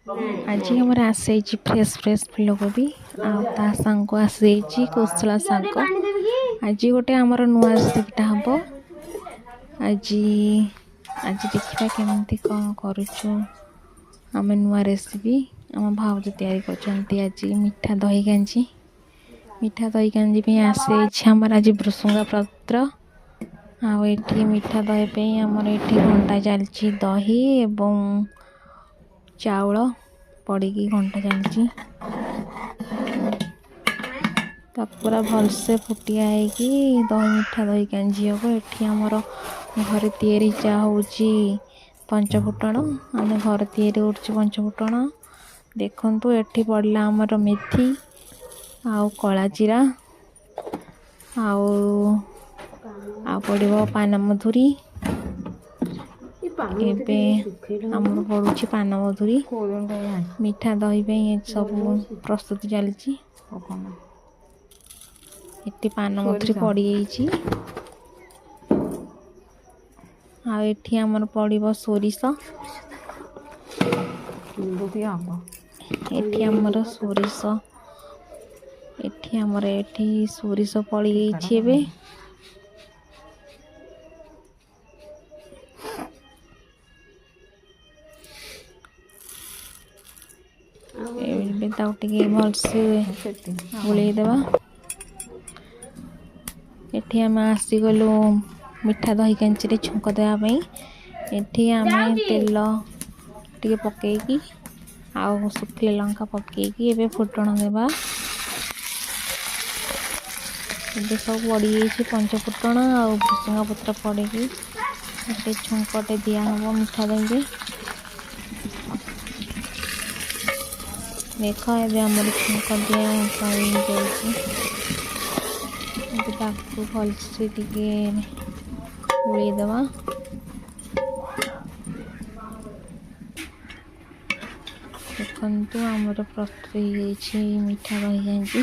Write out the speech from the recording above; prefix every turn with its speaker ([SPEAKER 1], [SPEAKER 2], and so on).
[SPEAKER 1] आज हमर आसे फ्रेश फ्रेश फूलकोबी आ सांग आसे कोसला सांग आज गोटे आमर नुआ रेसिपीटा हम आज आज देखा केमती कौन करुचु आम नुआ रेसिपी आम भाउज तैयारी कर आज मीठा दही कांजी पे आसे आमर आज भृसुंगा पत्र आठी मीठा दही पे आमर ये घंटा चलती दही एवं चाउल पड़ी घंटा चलती पूरा भलसे फुटिया होगी दही मीठा दही कांजी हम ये आमर घर तैयारी चाहूँगी पंचफुटण आम घर तैयारी कर पंचफुटण देखु ये पड़ला आमर मेथी आउ कला जीरा आउ पड़ो पानमधुरी एबे आमर पड़ुछि पानमधुरी मीठा दही पे सब प्रस्तुति चलती ये पानमधुरी पड़ गई आमर पड़ो सोरिष ये आमर सोरिष ये सोरिष पड़ गई भलसे गोलैदेवा ये आम आसीगलु मीठा दही कांची छुंक देवाई ये आम तेल टे पकईकी आउ सुखिला लंका पकईकी एबे फुटण देवा ये सब पड़ पंचफुटण आउ भृसुंगा पत्र पड़ेगी छुंकटे दिहब मीठा दही देख ए आमर छुंक दिया भलसे गोलैदेवा देखु आमर प्रस्तुत हो मीठा दही कांजी।